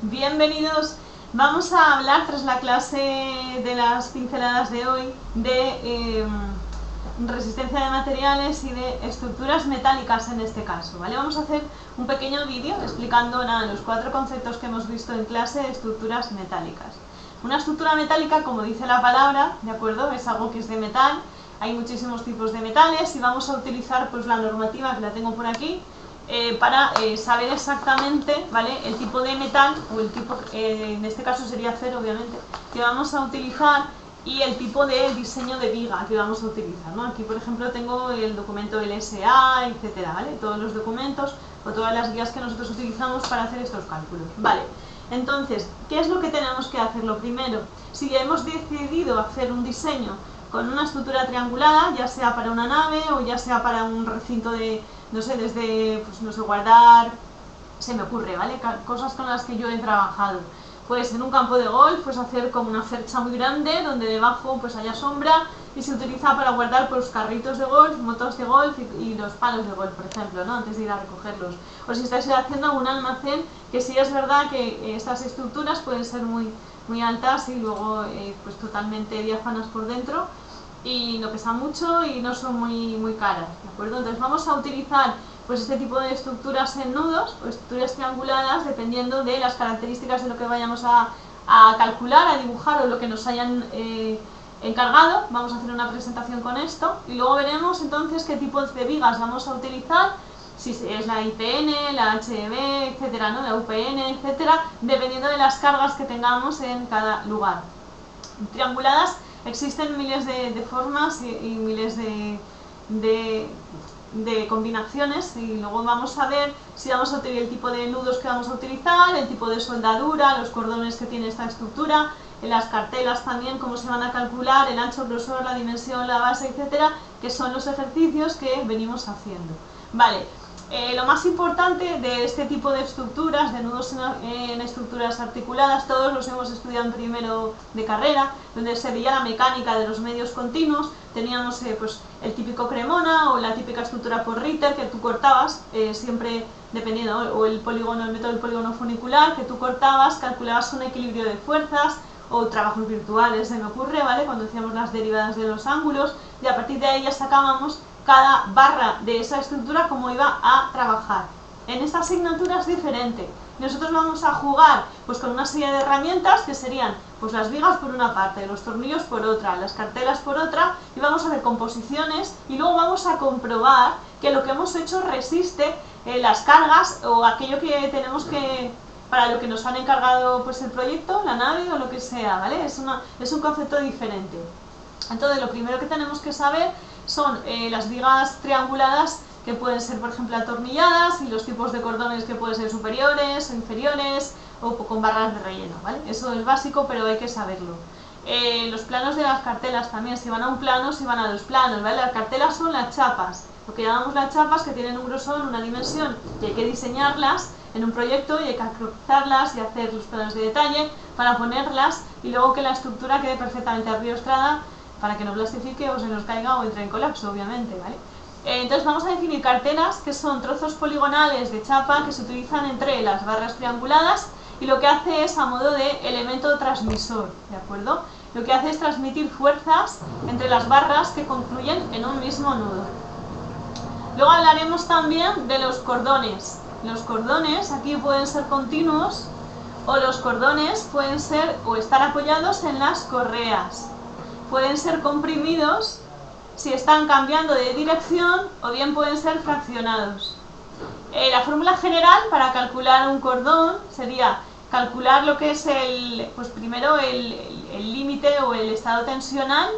Bienvenidos. Vamos a hablar, tras la clase de las pinceladas de hoy, de resistencia de materiales y de estructuras metálicas en este caso, ¿vale? Vamos a hacer un pequeño vídeo explicando los 4 conceptos que hemos visto en clase de estructuras metálicas. Una estructura metálica, como dice la palabra, ¿de acuerdo? Es algo que es de metal. Hay muchísimos tipos de metales y vamos a utilizar pues la normativa, que la tengo por aquí, para saber exactamente, ¿vale?, el tipo de metal, o el tipo, en este caso sería acero obviamente, que vamos a utilizar, y el tipo de diseño de viga que vamos a utilizar, ¿no? Aquí por ejemplo tengo el documento LSA, etcétera, ¿vale? Todos los documentos o todas las guías que nosotros utilizamos para hacer estos cálculos, ¿vale? Entonces, ¿qué es lo que tenemos que hacer? Lo primero, si hemos decidido hacer un diseño con una estructura triangulada, ya sea para una nave o ya sea para un recinto de, no sé, desde, pues no sé, guardar, se me ocurre, ¿vale? Cosas con las que yo he trabajado. Pues en un campo de golf, pues hacer como una cercha muy grande donde debajo pues haya sombra y se utiliza para guardar pues carritos de golf, motos de golf y los palos de golf, por ejemplo, ¿no? Antes de ir a recogerlos. O si estáis haciendo algún almacén, que sí es verdad que estas estructuras pueden ser muy altas y luego pues totalmente diáfanas por dentro y no pesan mucho y no son muy caras, ¿de acuerdo? Entonces vamos a utilizar pues este tipo de estructuras en nudos o estructuras trianguladas dependiendo de las características de lo que vayamos a calcular, a dibujar o lo que nos hayan encargado. Vamos a hacer una presentación con esto y luego veremos entonces qué tipos de vigas vamos a utilizar, si es la IPN, la HB, etcétera, ¿no?, la UPN, etcétera, dependiendo de las cargas que tengamos en cada lugar. Trianguladas existen miles de formas y miles de combinaciones, y luego vamos a ver si vamos a utilizar el tipo de nudos que vamos a utilizar, el tipo de soldadura, los cordones que tiene esta estructura, las cartelas también, cómo se van a calcular, el ancho, grosor, la dimensión, la base, etcétera, que son los ejercicios que venimos haciendo. Vale. Lo más importante de este tipo de estructuras, de nudos en estructuras articuladas, todos los hemos estudiado en primero de carrera, donde se veía la mecánica de los medios continuos. Teníamos pues el típico Cremona o la típica estructura por Ritter que tú cortabas, siempre dependiendo, o el polígono, el método del polígono funicular, que tú cortabas, calculabas un equilibrio de fuerzas, o trabajos virtuales, se me ocurre, ¿vale?, cuando hacíamos las derivadas de los ángulos, y a partir de ahí ya sacábamos cada barra de esa estructura cómo iba a trabajar. En esta asignatura es diferente. Nosotros vamos a jugar pues con una serie de herramientas que serían pues las vigas por una parte, los tornillos por otra, las cartelas por otra, y vamos a hacer composiciones y luego vamos a comprobar que lo que hemos hecho resiste las cargas o aquello que tenemos que, para lo que nos han encargado pues el proyecto, la nave o lo que sea, ¿vale? Es un concepto diferente. Entonces lo primero que tenemos que saber son las vigas trianguladas, que pueden ser por ejemplo atornilladas, y los tipos de cordones, que pueden ser superiores o inferiores o con barras de relleno, ¿vale? Eso es básico, pero hay que saberlo. Los planos de las cartelas también, si van a un plano, si van a dos planos, ¿vale? Las cartelas son las chapas, lo que llamamos las chapas, que tienen un grosor, una dimensión, y hay que diseñarlas en un proyecto y hay que acruzarlas y hacer los planos de detalle para ponerlas y luego que la estructura quede perfectamente ariostrada para que no plastifique o se nos caiga o entre en colapso, obviamente, ¿vale? Entonces vamos a definir cartelas, que son trozos poligonales de chapa que se utilizan entre las barras trianguladas y lo que hace es a modo de elemento transmisor, ¿de acuerdo? Lo que hace es transmitir fuerzas entre las barras que confluyen en un mismo nudo. Luego hablaremos también de los cordones. Los cordones aquí pueden ser continuos o los cordones pueden ser o estar apoyados en las correas. Pueden ser comprimidos si están cambiando de dirección o bien pueden ser fraccionados. La fórmula general para calcular un cordón sería calcular lo que es primero el límite o el estado tensional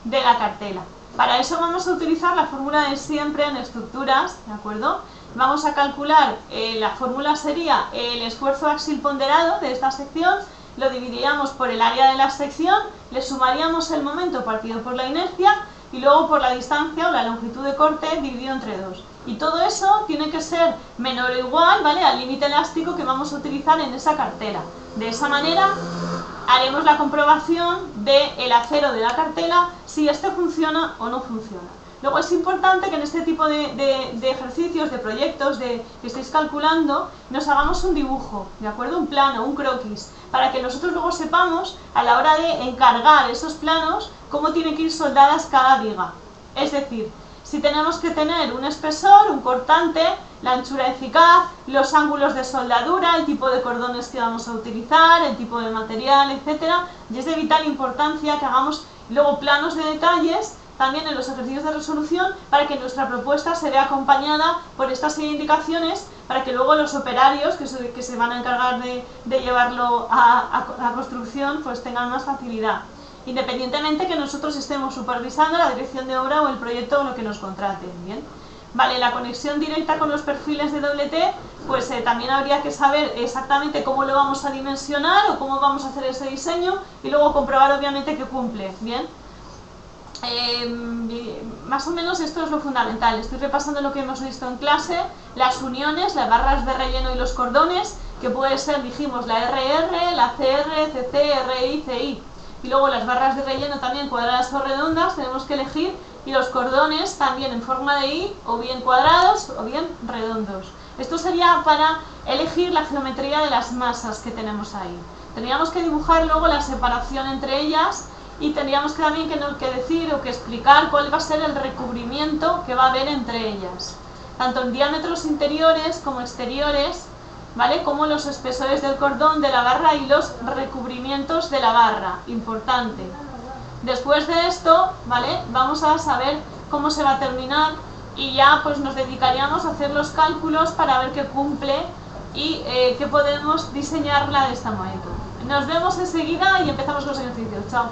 de la cartela. Para eso vamos a utilizar la fórmula de siempre en estructuras, ¿de acuerdo? Vamos a calcular, la fórmula sería el esfuerzo axial ponderado de esta sección, lo dividiríamos por el área de la sección, le sumaríamos el momento partido por la inercia y luego por la distancia o la longitud de corte dividido entre 2. Y todo eso tiene que ser menor o igual, ¿vale?, al límite elástico que vamos a utilizar en esa cartela. De esa manera haremos la comprobación del acero de la cartela, si este funciona o no funciona. Luego es importante que en este tipo de ejercicios, de proyectos, que estéis calculando, nos hagamos un dibujo, ¿de acuerdo? Un plano, un croquis, para que nosotros luego sepamos, a la hora de encargar esos planos, cómo tiene que ir soldadas cada viga. Es decir, si tenemos que tener un espesor, un cortante, la anchura eficaz, los ángulos de soldadura, el tipo de cordones que vamos a utilizar, el tipo de material, etc. Y es de vital importancia que hagamos luego planos de detalles también en los ejercicios de resolución para que nuestra propuesta se vea acompañada por estas indicaciones para que luego los operarios que se van a encargar de llevarlo a construcción pues tengan más facilidad, independientemente que nosotros estemos supervisando la dirección de obra o el proyecto o lo que nos contraten, ¿bien? Vale, la conexión directa con los perfiles de doble T, pues también habría que saber exactamente cómo lo vamos a dimensionar o cómo vamos a hacer ese diseño y luego comprobar obviamente que cumple, ¿bien? Más o menos esto es lo fundamental. Estoy repasando lo que hemos visto en clase, las uniones, las barras de relleno y los cordones, que puede ser, dijimos, la RR, la CR, CC, RI, CI. Y luego las barras de relleno también cuadradas o redondas, tenemos que elegir, y los cordones también en forma de I, o bien cuadrados o bien redondos. Esto sería para elegir la geometría de las masas que tenemos ahí. Tendríamos que dibujar luego la separación entre ellas y tendríamos que también que decir o que explicar cuál va a ser el recubrimiento que va a haber entre ellas, tanto en diámetros interiores como exteriores, ¿vale? Como los espesores del cordón, de la barra y los recubrimientos de la barra, importante. Después de esto, ¿vale? Vamos a saber cómo se va a terminar y ya pues nos dedicaríamos a hacer los cálculos para ver qué cumple y que podemos diseñarla de esta manera. Nos vemos enseguida y empezamos los ejercicios. Chao.